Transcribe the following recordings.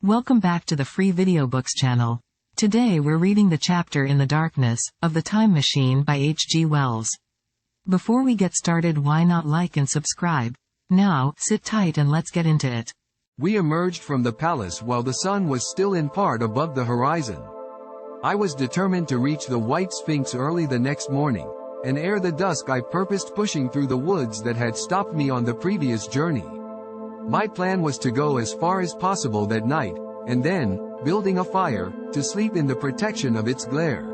Welcome back to the Free Video Books channel. Today we're reading the chapter In the Darkness of the Time Machine by H.G. Wells. Before we get started, why not like and subscribe? Now, sit tight and let's get into it. We emerged from the palace while the sun was still in part above the horizon. I was determined to reach the White Sphinx early the next morning, and ere the dusk I purposed pushing through the woods that had stopped me on the previous journey. My plan was to go as far as possible that night, and then, building a fire, to sleep in the protection of its glare.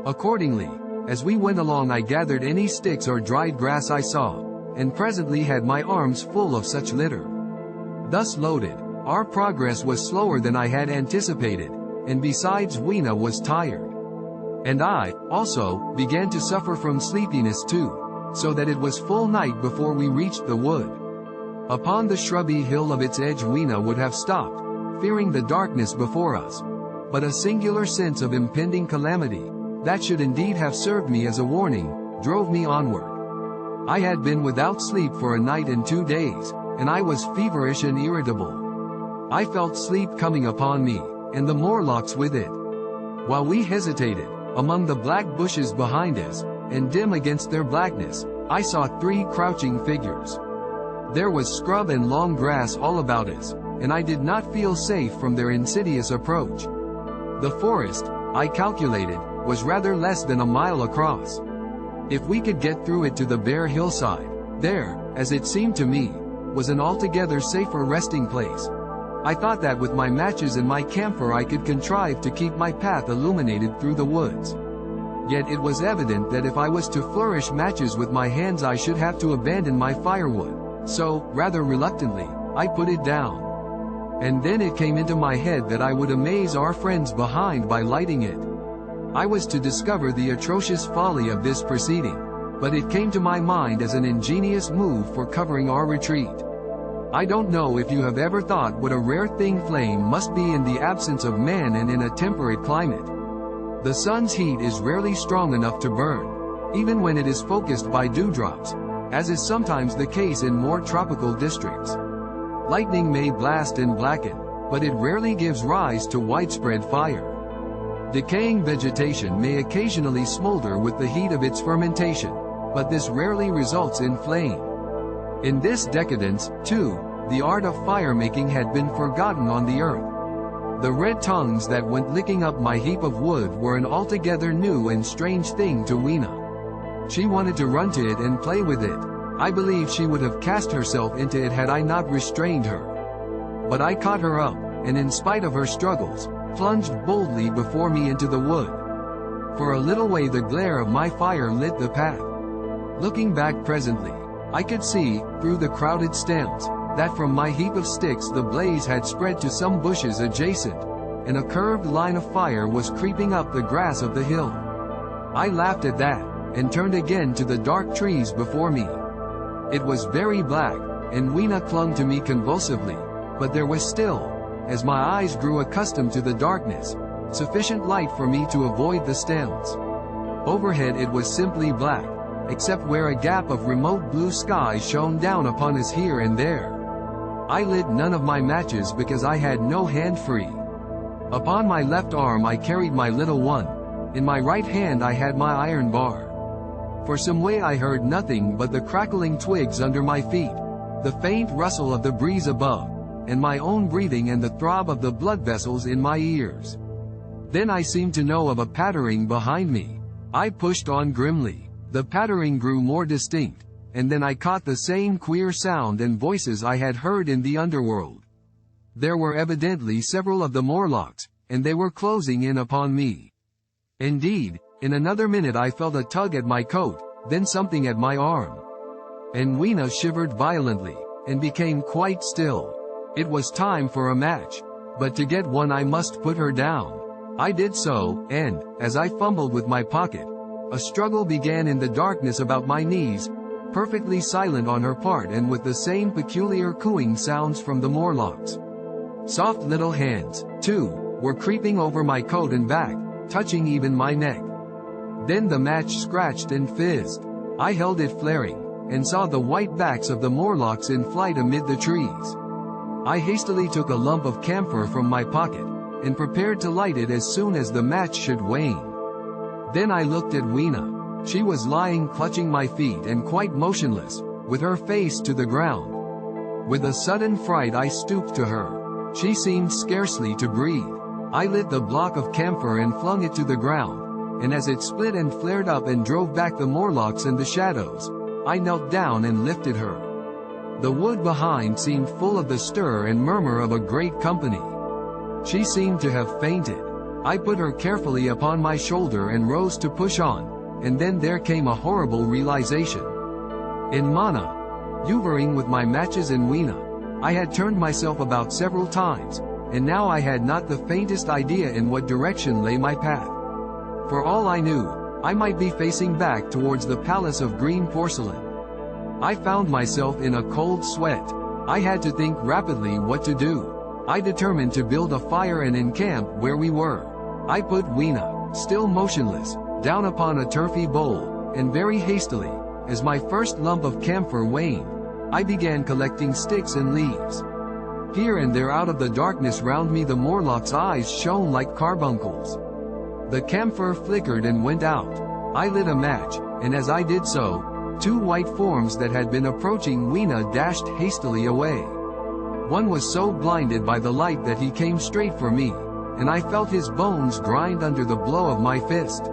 Accordingly, as we went along I gathered any sticks or dried grass I saw, and presently had my arms full of such litter. Thus loaded, our progress was slower than I had anticipated, and besides Weena was tired. And I, also, began to suffer from sleepiness too, so that it was full night before we reached the wood. Upon the shrubby hill of its edge Weena would have stopped, fearing the darkness before us. But a singular sense of impending calamity, that should indeed have served me as a warning, drove me onward. I had been without sleep for a night and 2 days, and I was feverish and irritable. I felt sleep coming upon me, and the Morlocks with it. While we hesitated, among the black bushes behind us, and dim against their blackness, I saw 3 crouching figures. There was scrub and long grass all about us, and I did not feel safe from their insidious approach. The forest, I calculated, was rather less than a mile across. If we could get through it to the bare hillside, there, as it seemed to me, was an altogether safer resting place. I thought that with my matches and my camphor I could contrive to keep my path illuminated through the woods. Yet it was evident that if I was to flourish matches with my hands I should have to abandon my firewood. So, rather reluctantly, I put it down. And then it came into my head that I would amaze our friends behind by lighting it. I was to discover the atrocious folly of this proceeding, but it came to my mind as an ingenious move for covering our retreat. I don't know if you have ever thought what a rare thing flame must be in the absence of man and in a temperate climate. The sun's heat is rarely strong enough to burn, even when it is focused by dewdrops, as is sometimes the case in more tropical districts. Lightning may blast and blacken, but it rarely gives rise to widespread fire. Decaying vegetation may occasionally smolder with the heat of its fermentation, but this rarely results in flame. In this decadence, too, the art of fire-making had been forgotten on the earth. The red tongues that went licking up my heap of wood were an altogether new and strange thing to Weena. She wanted to run to it and play with it. I believe she would have cast herself into it had I not restrained her. But I caught her up, and in spite of her struggles, plunged boldly before me into the wood. For a little way the glare of my fire lit the path. Looking back presently, I could see, through the crowded stems, that from my heap of sticks the blaze had spread to some bushes adjacent, and a curved line of fire was creeping up the grass of the hill. I laughed at that, and turned again to the dark trees before me. It was very black, and Weena clung to me convulsively, but there was still, as my eyes grew accustomed to the darkness, sufficient light for me to avoid the stems. Overhead it was simply black, except where a gap of remote blue sky shone down upon us here and there. I lit none of my matches because I had no hand free. Upon my left arm I carried my little one, in my right hand I had my iron bar. For some way I heard nothing but the crackling twigs under my feet, the faint rustle of the breeze above, and my own breathing and the throb of the blood vessels in my ears. Then I seemed to know of a pattering behind me. I pushed on grimly. The pattering grew more distinct, and then I caught the same queer sound and voices I had heard in the underworld. There were evidently several of the Morlocks, and they were closing in upon me. Indeed, in another minute I felt a tug at my coat, then something at my arm. And Weena shivered violently, and became quite still. It was time for a match, but to get one I must put her down. I did so, and, as I fumbled with my pocket, a struggle began in the darkness about my knees, perfectly silent on her part and with the same peculiar cooing sounds from the Morlocks. Soft little hands, too, were creeping over my coat and back, touching even my neck. Then the match scratched and fizzed. I held it flaring, and saw the white backs of the Morlocks in flight amid the trees. I hastily took a lump of camphor from my pocket, and prepared to light it as soon as the match should wane. Then I looked at Weena. She was lying clutching my feet and quite motionless, with her face to the ground. With a sudden fright I stooped to her. She seemed scarcely to breathe. I lit the block of camphor and flung it to the ground, and as it split and flared up and drove back the Morlocks and the shadows, I knelt down and lifted her. The wood behind seemed full of the stir and murmur of a great company. She seemed to have fainted. I put her carefully upon my shoulder and rose to push on, and then there came a horrible realization. In Mana, hovering with my matches in Weena, I had turned myself about several times, and now I had not the faintest idea in what direction lay my path. For all I knew, I might be facing back towards the palace of green porcelain. I found myself in a cold sweat. I had to think rapidly what to do. I determined to build a fire and encamp where we were. I put Weena, still motionless, down upon a turfy bowl, and very hastily, as my first lump of camphor waned, I began collecting sticks and leaves. Here and there out of the darkness round me the Morlock's eyes shone like carbuncles. The camphor flickered and went out. I lit a match, and as I did so, two white forms that had been approaching Weena dashed hastily away. One was so blinded by the light that he came straight for me, and I felt his bones grind under the blow of my fist.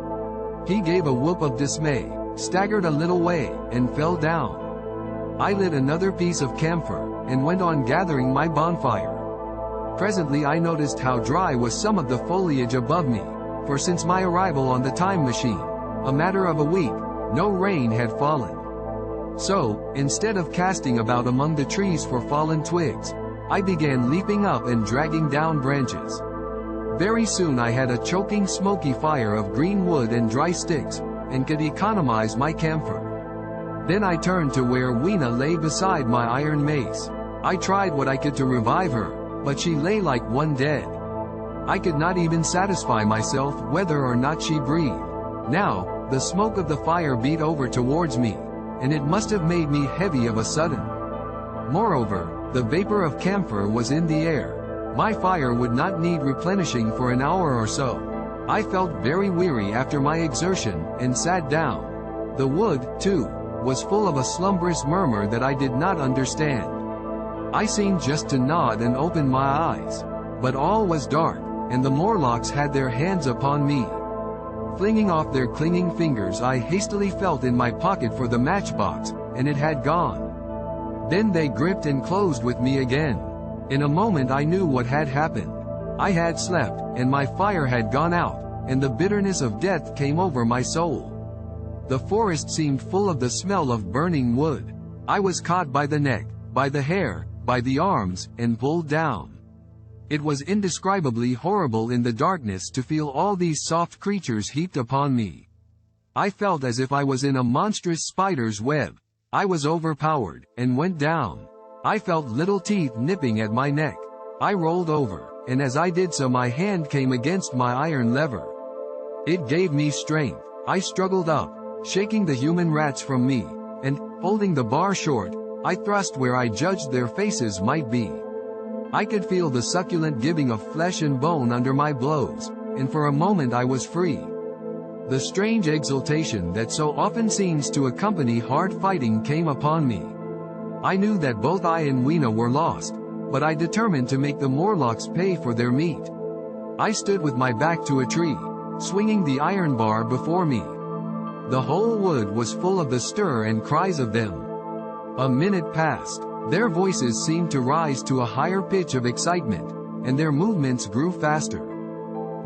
He gave a whoop of dismay, staggered a little way, and fell down. I lit another piece of camphor, and went on gathering my bonfire. Presently I noticed how dry was some of the foliage above me, for since my arrival on the time machine, a matter of a week, no rain had fallen. So, instead of casting about among the trees for fallen twigs, I began leaping up and dragging down branches. Very soon I had a choking smoky fire of green wood and dry sticks, and could economize my camphor. Then I turned to where Weena lay beside my iron mace. I tried what I could to revive her, but she lay like one dead. I could not even satisfy myself whether or not she breathed. Now, the smoke of the fire beat over towards me, and it must have made me heavy of a sudden. Moreover, the vapor of camphor was in the air. My fire would not need replenishing for an hour or so. I felt very weary after my exertion, and sat down. The wood, too, was full of a slumberous murmur that I did not understand. I seemed just to nod and open my eyes. But all was dark, and the Morlocks had their hands upon me. Flinging off their clinging fingers I hastily felt in my pocket for the matchbox, and it had gone. Then they gripped and closed with me again. In a moment I knew what had happened. I had slept, and my fire had gone out, and the bitterness of death came over my soul. The forest seemed full of the smell of burning wood. I was caught by the neck, by the hair, by the arms, and pulled down. It was indescribably horrible in the darkness to feel all these soft creatures heaped upon me. I felt as if I was in a monstrous spider's web. I was overpowered, and went down. I felt little teeth nipping at my neck. I rolled over, and as I did so my hand came against my iron lever. It gave me strength. I struggled up, shaking the human rats from me, and, holding the bar short, I thrust where I judged their faces might be. I could feel the succulent giving of flesh and bone under my blows, and for a moment I was free. The strange exultation that so often seems to accompany hard fighting came upon me. I knew that both I and Weena were lost, but I determined to make the Morlocks pay for their meat. I stood with my back to a tree, swinging the iron bar before me. The whole wood was full of the stir and cries of them. A minute passed. Their voices seemed to rise to a higher pitch of excitement, and their movements grew faster.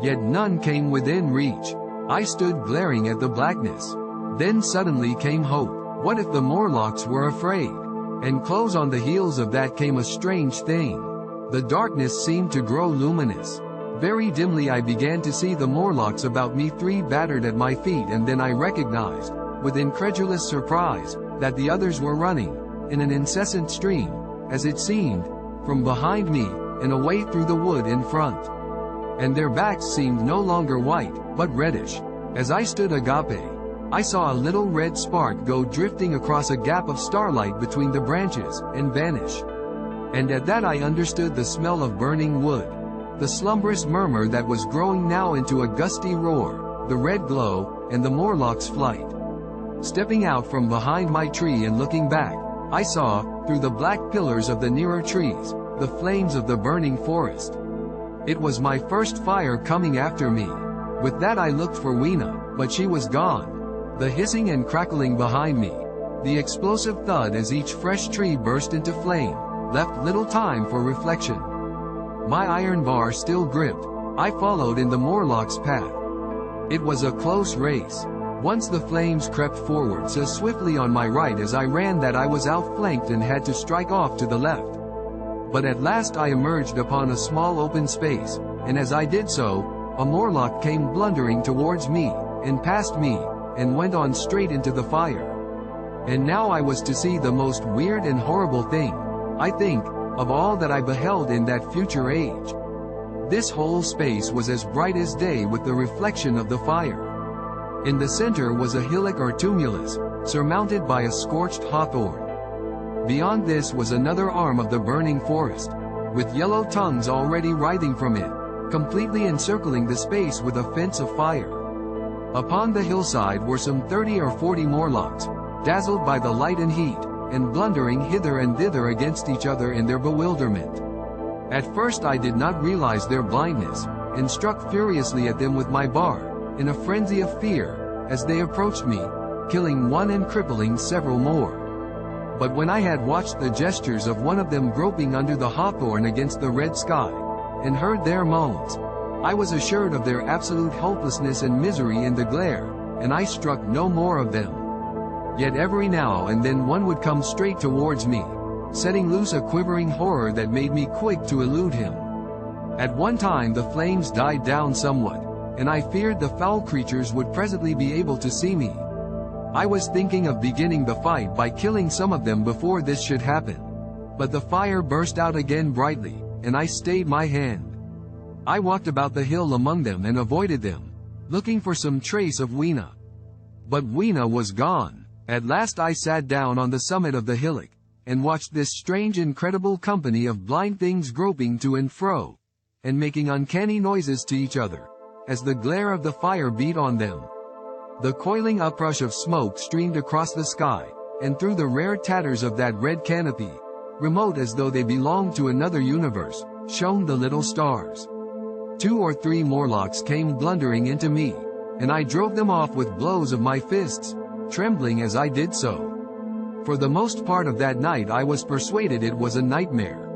Yet none came within reach. I stood glaring at the blackness. Then suddenly came hope. What if the Morlocks were afraid? And close on the heels of that came a strange thing. The darkness seemed to grow luminous. Very dimly I began to see the Morlocks about me, three battered at my feet, and then I recognized, with incredulous surprise, that the others were running, in an incessant stream, as it seemed, from behind me, and away through the wood in front. And their backs seemed no longer white, but reddish. As I stood agape, I saw a little red spark go drifting across a gap of starlight between the branches, and vanish. And at that I understood the smell of burning wood. The slumberous murmur that was growing now into a gusty roar, the red glow, and the Morlocks' flight. Stepping out from behind my tree and looking back, I saw, through the black pillars of the nearer trees, the flames of the burning forest. It was my first fire coming after me. With that I looked for Weena, but she was gone. The hissing and crackling behind me, the explosive thud as each fresh tree burst into flame, left little time for reflection. My iron bar still gripped, I followed in the Morlock's path. It was a close race. Once the flames crept forward so swiftly on my right as I ran that I was outflanked and had to strike off to the left. But at last I emerged upon a small open space, and as I did so, a Morlock came blundering towards me, and past me, and went on straight into the fire. And now I was to see the most weird and horrible thing, I think, of all that I beheld in that future age. This whole space was as bright as day with the reflection of the fire. In the center was a hillock or tumulus, surmounted by a scorched hawthorn. Beyond this was another arm of the burning forest, with yellow tongues already writhing from it, completely encircling the space with a fence of fire. Upon the hillside were some 30 or 40 Morlocks, dazzled by the light and heat, and blundering hither and thither against each other in their bewilderment. At first I did not realize their blindness, and struck furiously at them with my bar, in a frenzy of fear, as they approached me, killing one and crippling several more. But when I had watched the gestures of one of them groping under the hawthorn against the red sky, and heard their moans, I was assured of their absolute helplessness and misery in the glare, and I struck no more of them. Yet every now and then one would come straight towards me, setting loose a quivering horror that made me quick to elude him. At one time the flames died down somewhat, and I feared the foul creatures would presently be able to see me. I was thinking of beginning the fight by killing some of them before this should happen. But the fire burst out again brightly, and I stayed my hand. I walked about the hill among them and avoided them, looking for some trace of Weena. But Weena was gone. At last I sat down on the summit of the hillock, and watched this strange incredible company of blind things groping to and fro, and making uncanny noises to each other, as the glare of the fire beat on them. The coiling uprush of smoke streamed across the sky, and through the rare tatters of that red canopy, remote as though they belonged to another universe, shone the little stars. 2 or 3 Morlocks came blundering into me, and I drove them off with blows of my fists, trembling as I did so. For the most part of that night I was persuaded it was a nightmare.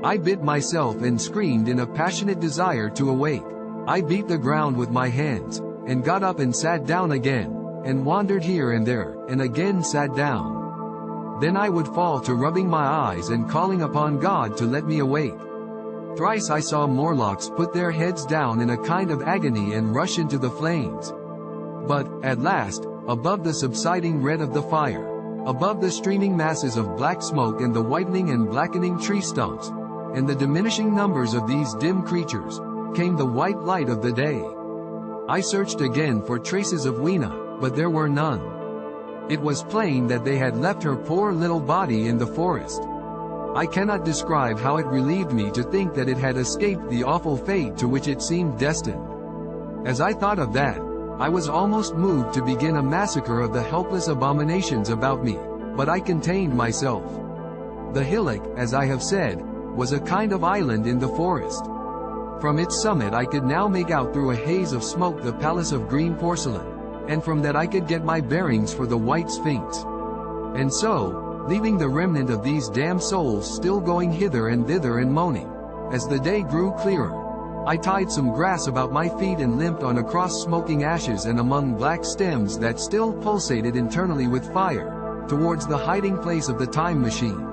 I bit myself and screamed in a passionate desire to awake. I beat the ground with my hands, and got up and sat down again, and wandered here and there, and again sat down. Then I would fall to rubbing my eyes and calling upon God to let me awake. Thrice I saw Morlocks put their heads down in a kind of agony and rush into the flames. But, at last, above the subsiding red of the fire, above the streaming masses of black smoke and the whitening and blackening tree stumps, and the diminishing numbers of these dim creatures, came the white light of the day. I searched again for traces of Weena, but there were none. It was plain that they had left her poor little body in the forest. I cannot describe how it relieved me to think that it had escaped the awful fate to which it seemed destined. As I thought of that, I was almost moved to begin a massacre of the helpless abominations about me, but I contained myself. The hillock, as I have said, was a kind of island in the forest. From its summit I could now make out through a haze of smoke the palace of green porcelain, and from that I could get my bearings for the white sphinx. And so, leaving the remnant of these damned souls still going hither and thither and moaning, as the day grew clearer, I tied some grass about my feet and limped on across smoking ashes and among black stems that still pulsated internally with fire, towards the hiding place of the time machine.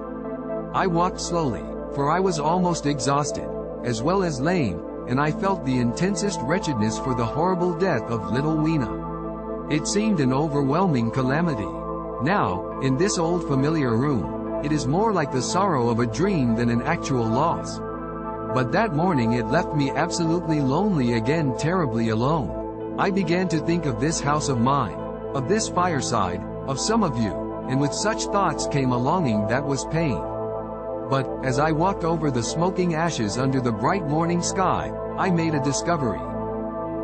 I walked slowly, for I was almost exhausted, as well as lame, and I felt the intensest wretchedness for the horrible death of little Weena. It seemed an overwhelming calamity. Now, in this old familiar room, it is more like the sorrow of a dream than an actual loss. But that morning it left me absolutely lonely again, terribly alone. I began to think of this house of mine, of this fireside, of some of you, and with such thoughts came a longing that was pain. But, as I walked over the smoking ashes under the bright morning sky, I made a discovery.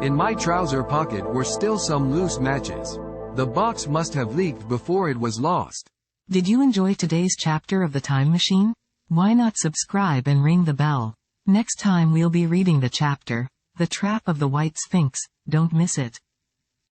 In my trouser pocket were still some loose matches. The box must have leaked before it was lost. Did you enjoy today's chapter of The Time Machine? Why not subscribe and ring the bell? Next time we'll be reading the chapter, The Trap of the White Sphinx. Don't miss it.